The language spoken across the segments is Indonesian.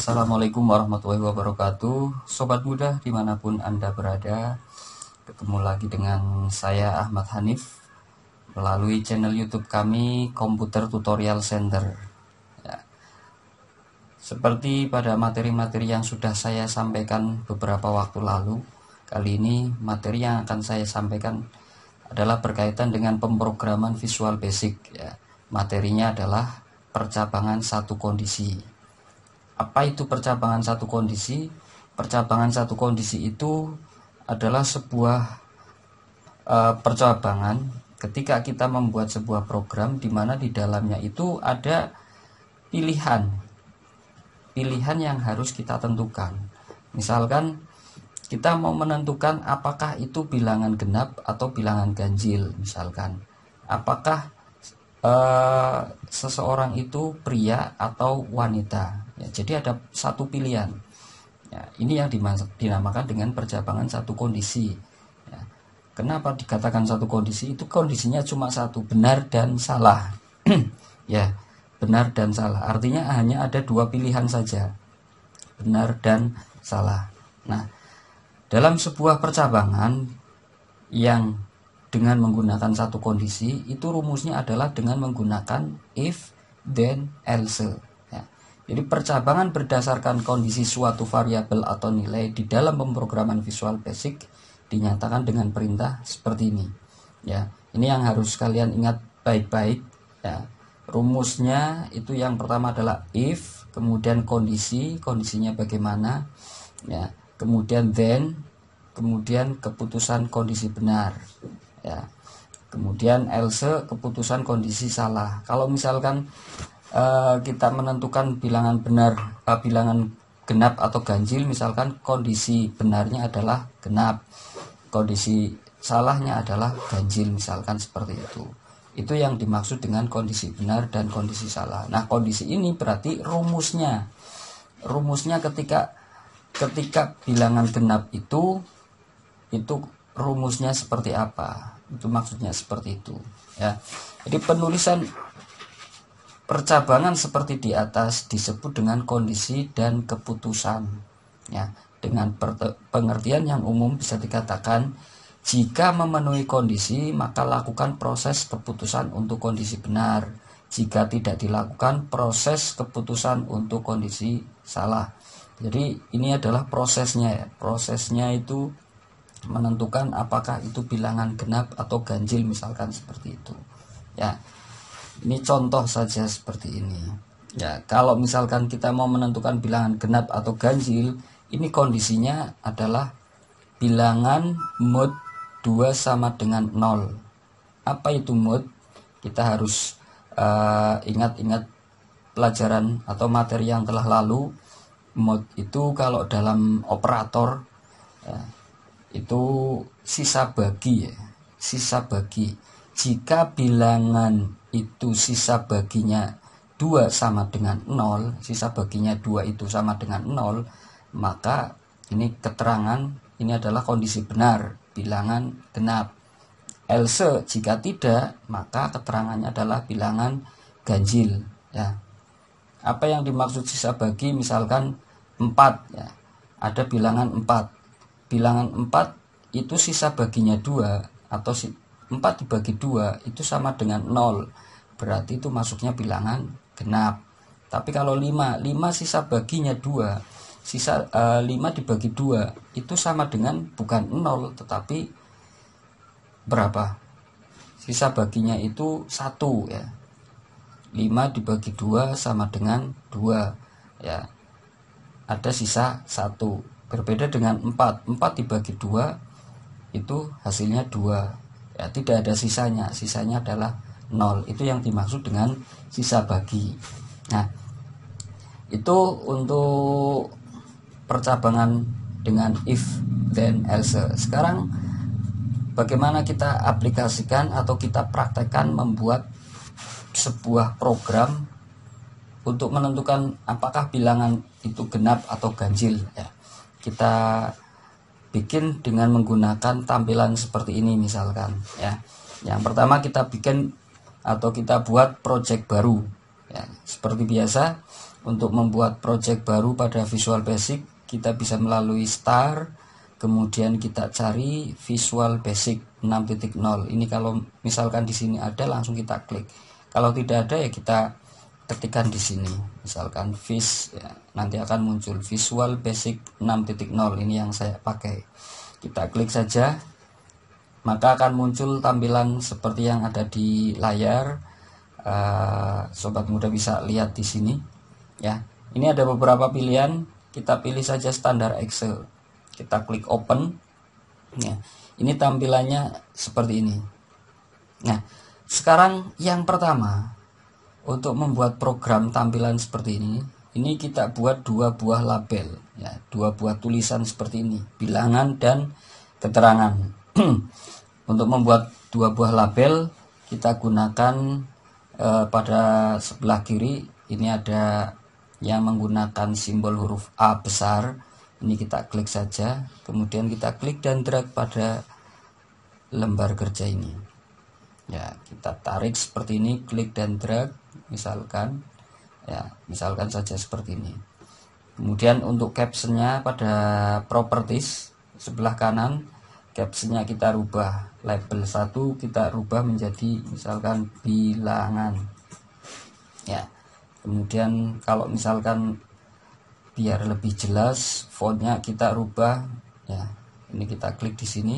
Assalamualaikum warahmatullahi wabarakatuh. Sobat muda dimanapun Anda berada, ketemu lagi dengan saya Ahmad Hanif melalui channel YouTube kami Komputer Tutorial Center ya. Seperti pada materi-materi yang sudah saya sampaikan beberapa waktu lalu, kali ini materi yang akan saya sampaikan adalah berkaitan dengan pemrograman Visual Basic ya. Materinya adalah percabangan satu kondisi. Apa itu percabangan satu kondisi? Percabangan satu kondisi itu adalah sebuah percabangan ketika kita membuat sebuah program di mana di dalamnya itu ada pilihan yang harus kita tentukan. Misalkan kita mau menentukan apakah itu bilangan genap atau bilangan ganjil, misalkan apakah seseorang itu pria atau wanita ya, jadi ada satu pilihan ya, ini yang dinamakan dengan percabangan satu kondisi ya. Kenapa dikatakan satu kondisi? Itu kondisinya cuma satu, benar dan salah ya, benar dan salah, artinya hanya ada dua pilihan saja, benar dan salah. Nah, dalam sebuah percabangan yang dengan menggunakan satu kondisi, itu rumusnya adalah dengan menggunakan if, then, else ya. Jadi percabangan berdasarkan kondisi suatu variabel atau nilai di dalam pemrograman Visual Basic dinyatakan dengan perintah seperti ini ya. Ini yang harus kalian ingat baik-baik ya. Rumusnya itu yang pertama adalah if, kemudian kondisinya bagaimana ya, kemudian then, kemudian keputusan kondisi benar ya, kemudian else, keputusan kondisi salah. Kalau misalkan kita menentukan bilangan benar, bilangan genap atau ganjil, misalkan kondisi benarnya adalah genap, kondisi salahnya adalah ganjil, misalkan seperti itu. Itu yang dimaksud dengan kondisi benar dan kondisi salah. Nah, kondisi ini berarti rumusnya ketika bilangan genap itu rumusnya seperti apa, itu maksudnya seperti itu ya. Jadi penulisan percabangan seperti di atas disebut dengan kondisi dan keputusan ya. Dengan pengertian yang umum bisa dikatakan, jika memenuhi kondisi maka lakukan proses keputusan untuk kondisi benar, jika tidak dilakukan proses keputusan untuk kondisi salah. Jadi ini adalah prosesnya ya. Prosesnya itu menentukan apakah itu bilangan genap atau ganjil, misalkan seperti itu ya. Ini contoh saja seperti ini ya. Kalau misalkan kita mau menentukan bilangan genap atau ganjil, ini kondisinya adalah bilangan mod 2 sama dengan 0. Apa itu mod? Kita harus ingat-ingat pelajaran atau materi yang telah lalu. Mod itu kalau dalam operator ya, itu sisa bagi ya, sisa bagi. Jika bilangan itu sisa baginya 2 sama dengan 0, sisa baginya 2 itu sama dengan 0, maka ini keterangan, ini adalah kondisi benar, bilangan genap. Else, jika tidak, maka keterangannya adalah bilangan ganjil ya. Apa yang dimaksud sisa bagi? Misalkan 4 ya, ada bilangan 4. Bilangan 4 itu sisa baginya 2, atau 4 dibagi 2 itu sama dengan 0, berarti itu masuknya bilangan genap. Tapi kalau 5 sisa baginya 2, sisa 5 dibagi 2 itu sama dengan bukan 0 tetapi berapa? Sisa baginya itu 1 ya. 5 dibagi 2 sama dengan 2 ya. Ada sisa 1. Berbeda dengan 4 dibagi 2 itu hasilnya 2 ya, tidak ada sisanya adalah 0. Itu yang dimaksud dengan sisa bagi. Nah, itu untuk percabangan dengan if, then, else. Sekarang bagaimana kita aplikasikan atau kita praktekkan membuat sebuah program untuk menentukan apakah bilangan itu genap atau ganjil ya. Kita bikin dengan menggunakan tampilan seperti ini misalkan ya. Yang pertama kita bikin atau kita buat project baru ya. Seperti biasa untuk membuat project baru pada Visual Basic, kita bisa melalui Start, kemudian kita cari Visual Basic 6.0. Ini kalau misalkan di sini ada, langsung kita klik. Kalau tidak ada ya kita ketikkan di sini, misalkan ya, nanti akan muncul Visual Basic 6.0. Ini yang saya pakai. Kita klik saja, maka akan muncul tampilan seperti yang ada di layar. Sobat muda bisa lihat di sini. Ya, ini ada beberapa pilihan. Kita pilih saja standar Excel. Kita klik Open. Ya, ini tampilannya seperti ini. Nah, sekarang yang pertama, untuk membuat program tampilan seperti ini kita buat 2 buah label, ya, 2 buah tulisan seperti ini, bilangan dan keterangan. Untuk membuat 2 buah label, kita gunakan pada sebelah kiri ini ada yang menggunakan simbol huruf A besar. Ini kita klik saja, kemudian kita klik dan drag pada lembar kerja ini. Ya, kita tarik seperti ini, klik dan drag, misalkan saja seperti ini. Kemudian untuk captionnya pada properties sebelah kanan, captionnya kita rubah, label 1 kita rubah menjadi misalkan bilangan. Ya, kemudian kalau misalkan biar lebih jelas, fontnya kita rubah, ya, ini kita klik di sini.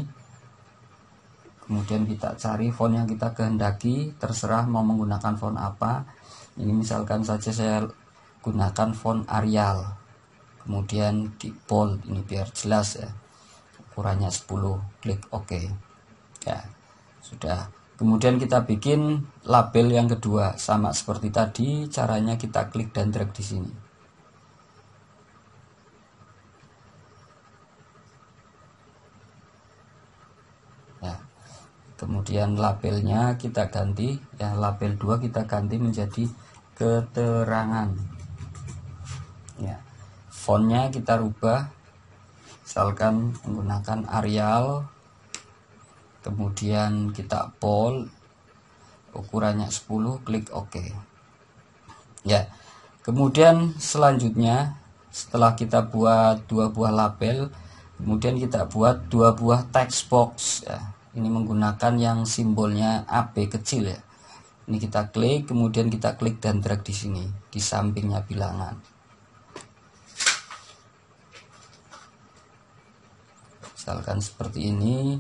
Kemudian kita cari font yang kita kehendaki, terserah mau menggunakan font apa. Ini misalkan saja saya gunakan font Arial. Kemudian di bold, ini biar jelas ya. Ukurannya 10, klik OK. Ya, sudah. Kemudian kita bikin label yang kedua, sama seperti tadi, caranya kita klik dan drag di sini. Ya. Kemudian labelnya kita ganti, ya, label 2 kita ganti menjadi keterangan. Ya. Fontnya kita rubah, misalkan menggunakan Arial. Kemudian kita bold, ukurannya 10, klik OK. Ya. Kemudian selanjutnya, setelah kita buat 2 buah label, kemudian kita buat 2 buah text box, ya. Ini menggunakan yang simbolnya AB kecil, ya. Ini kita klik, kemudian kita klik dan drag di sini, di sampingnya bilangan. Misalkan seperti ini.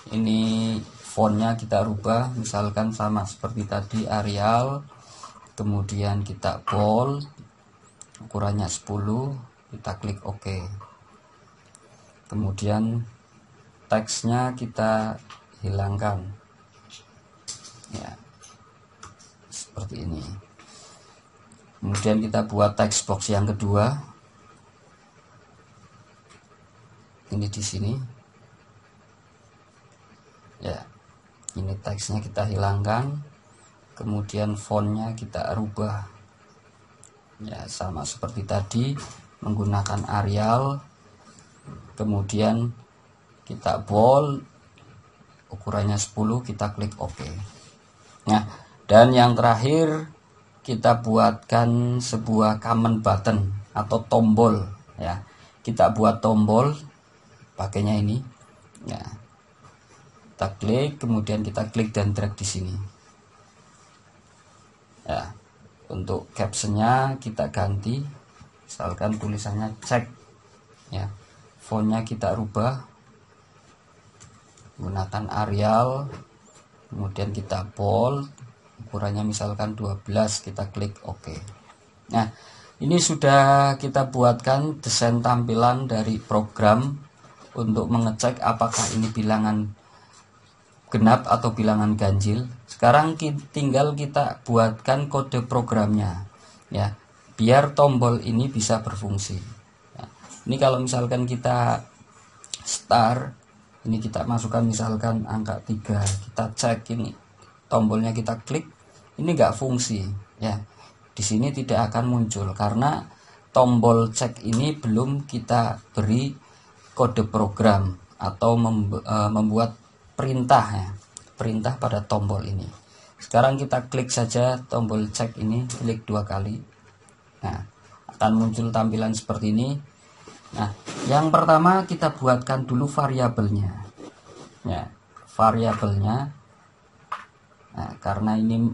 Ini fontnya kita rubah, misalkan sama seperti tadi Arial. Kemudian kita bold, ukurannya 10, kita klik OK. Kemudian teksnya kita hilangkan, ya, seperti ini. Kemudian kita buat text box yang kedua, ini di sini, ya, ini teksnya kita hilangkan. Kemudian fontnya kita rubah, ya, sama seperti tadi menggunakan Arial. Kemudian kita bold, ukurannya 10, kita klik OK. Nah, dan yang terakhir kita buatkan sebuah command button atau tombol, ya. Kita buat tombol pakainya ini, ya. Kita klik, kemudian kita klik dan drag di sini. Ya, untuk captionnya kita ganti, misalkan tulisannya cek, ya. Fontnya kita rubah, gunakan Arial, kemudian kita bold, ukurannya misalkan 12, kita klik OK. Nah, ini sudah kita buatkan desain tampilan dari program untuk mengecek apakah ini bilangan genap atau bilangan ganjil. Sekarang tinggal kita buatkan kode programnya, ya, biar tombol ini bisa berfungsi. Ya, ini kalau misalkan kita start, ini kita masukkan misalkan angka 3, kita cek ini tombolnya, kita klik, ini enggak fungsi, ya. Di sini tidak akan muncul karena tombol cek ini belum kita beri kode program atau membuat perintah, ya, perintah pada tombol ini. Sekarang kita klik saja tombol cek ini, klik 2 kali. Nah, akan muncul tampilan seperti ini. Nah, yang pertama kita buatkan dulu variabelnya. Ya, variabelnya. Nah, karena ini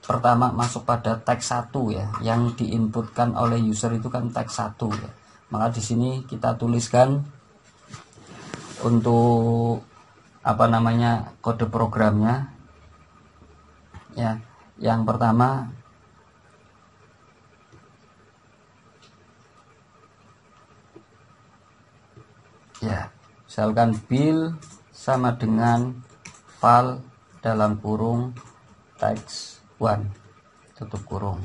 pertama masuk pada teks 1 ya, yang diinputkan oleh user itu kan teks 1 ya. Maka di sini kita tuliskan untuk apa namanya kode programnya ya. Yang pertama ya, misalkan bill sama dengan file dalam kurung teks 1 tutup kurung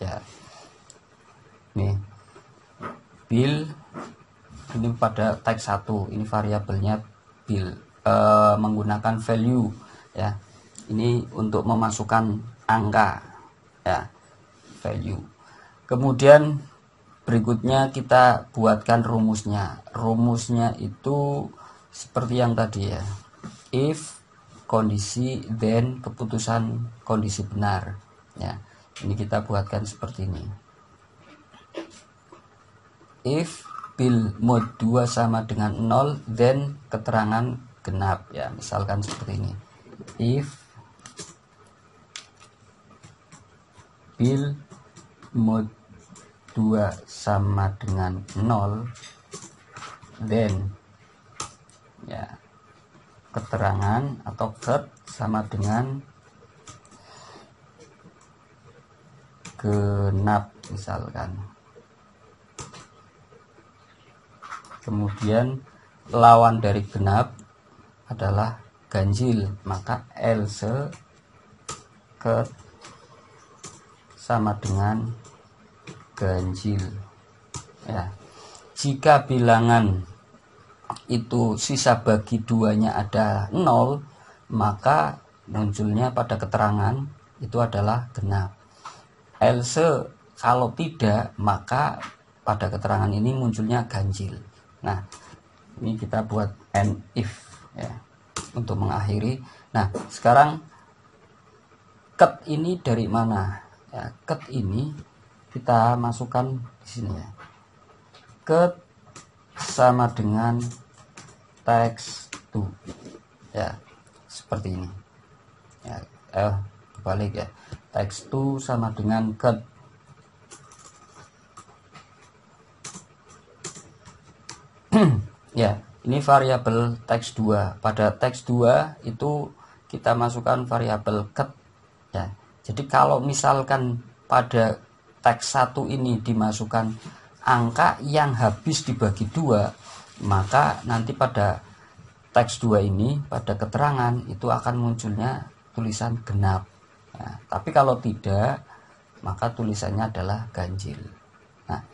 ya. Nih bill ini pada teks 1, ini variabelnya bill menggunakan value ya. Ini untuk memasukkan angka ya, value. Kemudian berikutnya kita buatkan rumusnya. Rumusnya itu seperti yang tadi ya. If kondisi then keputusan kondisi benar ya. Ini kita buatkan seperti ini. If bill mode 2 sama dengan 0 then keterangan genap ya, misalkan seperti ini. If bill mode 2 sama dengan 0 then ya, keterangan atau ket sama dengan genap misalkan. Kemudian lawan dari genap adalah ganjil, maka else ket sama dengan ganjil ya. Jika bilangan itu sisa bagi duanya ada 0, maka munculnya pada keterangan itu adalah genap. Else kalau tidak, maka pada keterangan ini munculnya ganjil. Nah, ini kita buat and if ya untuk mengakhiri. Nah, sekarang ket ini dari mana ya? Ket ini kita masukkan di sini ya. Ket sama dengan text 2 ya, seperti ini ya. Kebalik ya, text 2 sama dengan ket. Ya, ini variabel teks 2. Pada teks 2 itu kita masukkan variabel ket ya. Jadi kalau misalkan pada teks 1 ini dimasukkan angka yang habis dibagi 2, maka nanti pada teks 2 ini pada keterangan itu akan munculnya tulisan genap ya. Tapi kalau tidak, maka tulisannya adalah ganjil. Nah,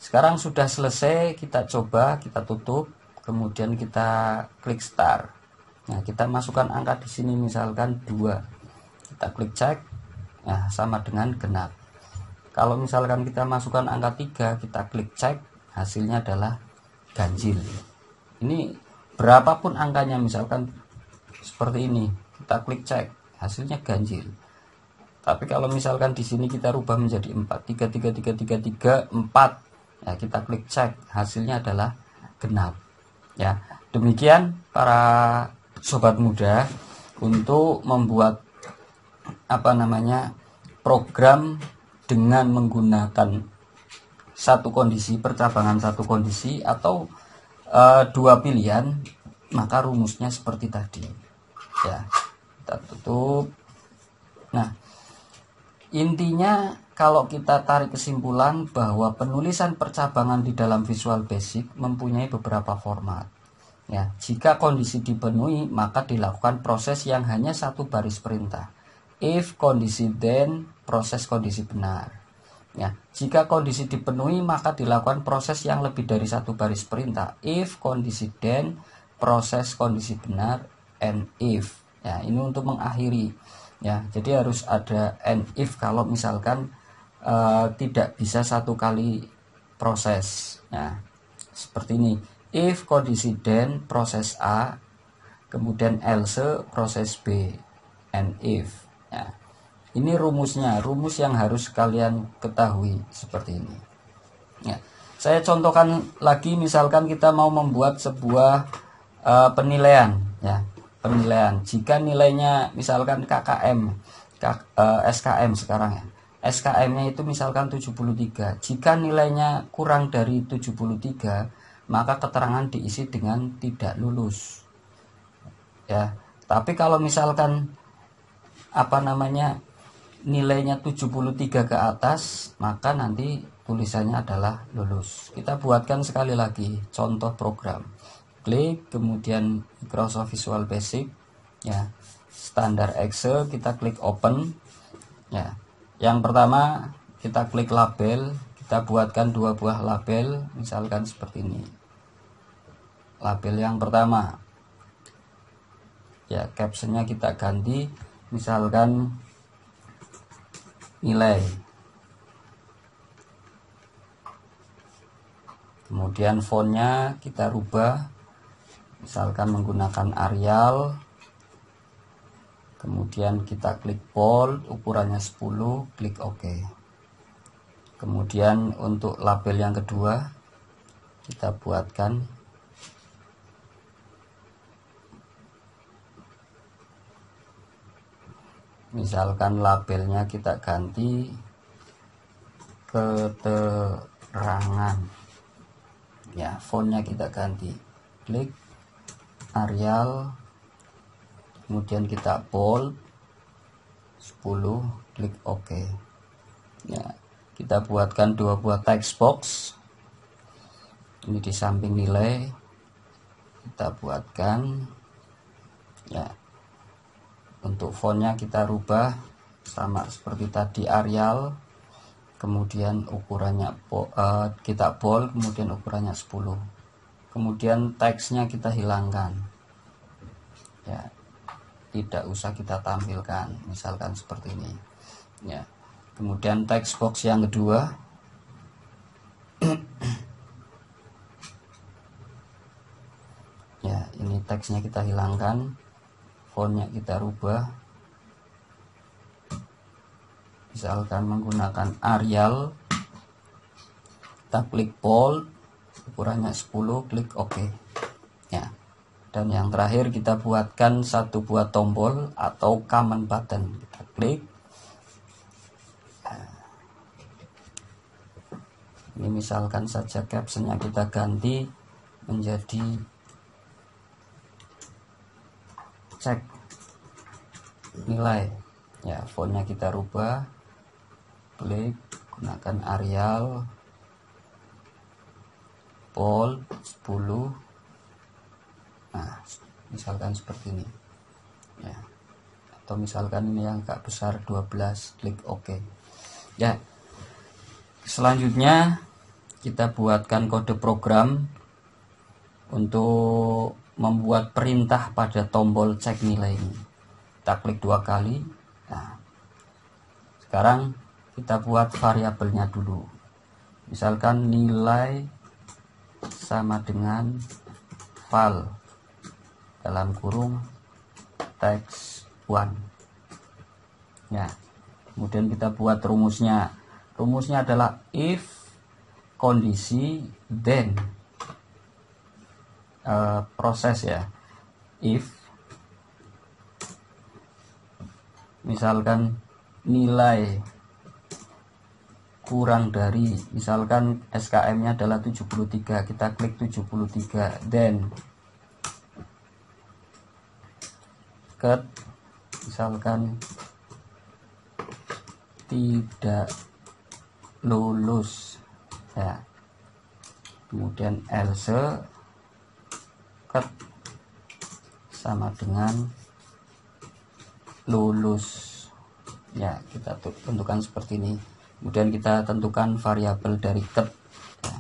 sekarang sudah selesai, kita coba, kita tutup, kemudian kita klik start. Nah, kita masukkan angka di sini misalkan 2. Kita klik cek. Nah, sama dengan genap. Kalau misalkan kita masukkan angka 3, kita klik cek, hasilnya adalah ganjil. Ini berapapun angkanya, misalkan seperti ini, kita klik cek, hasilnya ganjil. Tapi kalau misalkan di sini kita rubah menjadi 4, 3, 3, 3, 3, 3, 4, ya kita klik cek, hasilnya adalah genap. Ya, demikian para sobat muda untuk membuat program dengan menggunakan satu kondisi, percabangan satu kondisi atau 2 pilihan, maka rumusnya seperti tadi ya. Kita tutup. Nah, intinya kalau kita tarik kesimpulan bahwa penulisan percabangan di dalam Visual Basic mempunyai beberapa format ya. Jika kondisi dipenuhi, maka dilakukan proses yang hanya satu baris perintah. If kondisi then, proses kondisi benar ya. Jika kondisi dipenuhi, maka dilakukan proses yang lebih dari satu baris perintah. If kondisi then, proses kondisi benar, and if ya. Ini untuk mengakhiri ya. Jadi harus ada and if kalau misalkan tidak bisa satu kali proses ya. Seperti ini. If kondisi then, proses A, kemudian else, proses B, and if ya. Ini rumusnya, rumus yang harus kalian ketahui seperti ini. Ya, saya contohkan lagi, misalkan kita mau membuat sebuah penilaian, ya, penilaian. Jika nilainya misalkan SKM sekarang ya, SKM-nya itu misalkan 73. Jika nilainya kurang dari 73, maka keterangan diisi dengan tidak lulus. Ya, tapi kalau misalkan nilainya 73 ke atas, maka nanti tulisannya adalah lulus. Kita buatkan sekali lagi contoh program. Klik, kemudian Microsoft Visual Basic, ya, standar Excel, kita klik open, ya. Yang pertama kita klik label, kita buatkan 2 buah label, misalkan seperti ini. Label yang pertama, ya, captionnya kita ganti, misalkan nilai. Kemudian fontnya kita rubah, misalkan menggunakan Arial. Kemudian kita klik bold, ukurannya 10, klik OK. Kemudian untuk label yang kedua kita buatkan misalkan labelnya kita ganti keterangan, ya, fontnya kita ganti, klik Arial, kemudian kita bold 10, klik OK. Ya, kita buatkan 2 buah text box, ini di samping nilai kita buatkan, ya. Untuk fontnya kita rubah sama seperti tadi Arial, kemudian ukurannya kita bold, kemudian ukurannya 10. Kemudian teksnya kita hilangkan, ya, tidak usah kita tampilkan, misalkan seperti ini, ya. Kemudian text box yang kedua, ya, ini teksnya kita hilangkan, fontnya kita rubah, misalkan menggunakan Arial, kita klik bold, ukurannya 10, klik OK, ya. Dan yang terakhir kita buatkan 1 buah tombol atau command button, kita klik. Ini misalkan saja captionnya kita ganti menjadi cek nilai, ya, fontnya kita rubah, klik, gunakan Arial, bold 10, nah, misalkan seperti ini, ya, atau misalkan ini yang agak besar 12, klik OK, ya. Selanjutnya kita buatkan kode program untuk membuat perintah pada tombol cek nilai ini. Kita klik 2 kali. Nah, sekarang kita buat variabelnya dulu, misalkan nilai sama dengan val dalam kurung text 1, ya. Kemudian kita buat rumusnya. Rumusnya adalah if kondisi then proses, ya. If misalkan nilai kurang dari, misalkan SKM-nya adalah 73, kita klik 73, then cut, misalkan tidak lulus, ya. Kemudian else cut sama dengan lulus, ya. Kita tentukan seperti ini. Kemudian kita tentukan variabel dari cut, ya.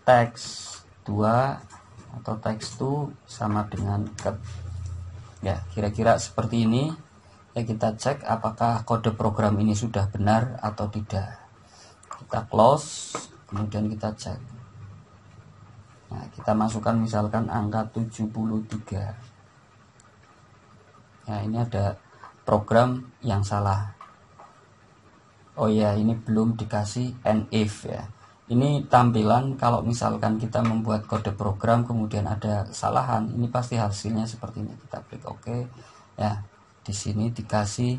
Text 2 atau text 2 sama dengan cut, ya. Kira-kira seperti ini. Ya, kita cek apakah kode program ini sudah benar atau tidak. Kita close, kemudian kita cek. Nah, kita masukkan misalkan angka 73. Nah, ini ada program yang salah. Oh ya, ini belum dikasih and if ya. Ini tampilan kalau misalkan kita membuat kode program kemudian ada kesalahan, ini pasti hasilnya seperti ini. Kita klik OK ya. Di sini dikasih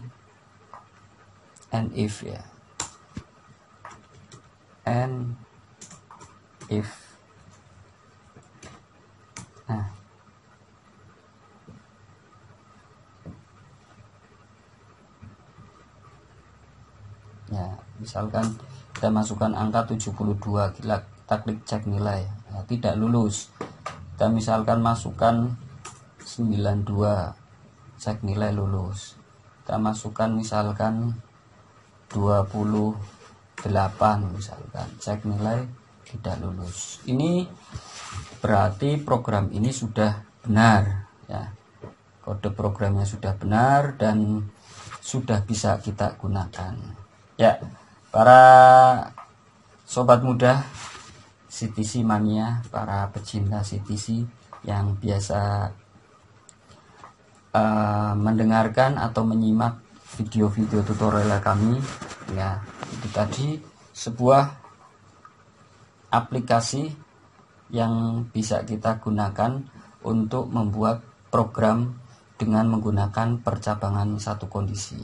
and if ya. And if. Nah, ya, misalkan kita masukkan angka 72, kita klik cek nilai, ya, tidak lulus. Kita misalkan masukkan 92, cek nilai lulus. Kita masukkan misalkan 28, misalkan cek nilai tidak lulus. Ini berarti program ini sudah benar ya, kode programnya sudah benar dan sudah bisa kita gunakan ya. Para sobat muda CTC mania, para pecinta CTC yang biasa mendengarkan atau menyimak video-video tutorial kami ya, itu tadi sebuah aplikasi yang bisa kita gunakan untuk membuat program dengan menggunakan percabangan satu kondisi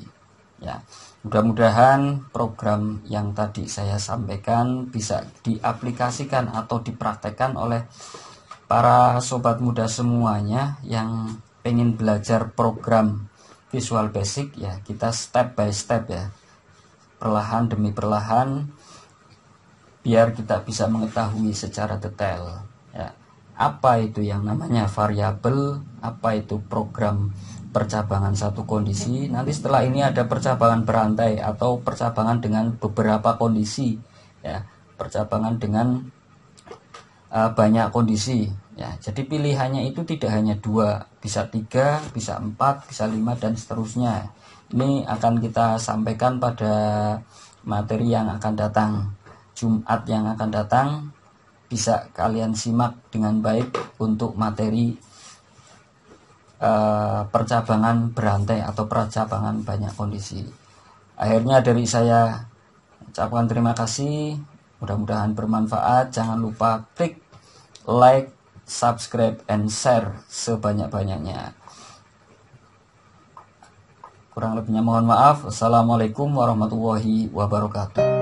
ya. Mudah-mudahan program yang tadi saya sampaikan bisa diaplikasikan atau dipraktekkan oleh para sobat muda semuanya yang pengen belajar program Visual Basic ya. Kita step by step ya, perlahan demi perlahan, biar kita bisa mengetahui secara detail ya, apa itu yang namanya variabel, apa itu program percabangan satu kondisi. Nanti setelah ini ada percabangan berantai atau percabangan dengan beberapa kondisi ya, percabangan dengan banyak kondisi ya. Jadi pilihannya itu tidak hanya 2, bisa 3, bisa 4, bisa 5 dan seterusnya. Ini akan kita sampaikan pada materi yang akan datang, Jumat yang akan datang. Bisa kalian simak dengan baik untuk materi percabangan berantai atau percabangan banyak kondisi. Akhirnya dari saya ucapkan terima kasih, mudah-mudahan bermanfaat. Jangan lupa klik like, subscribe, and share sebanyak-banyaknya. Kurang lebihnya mohon maaf. Assalamualaikum warahmatullahi wabarakatuh.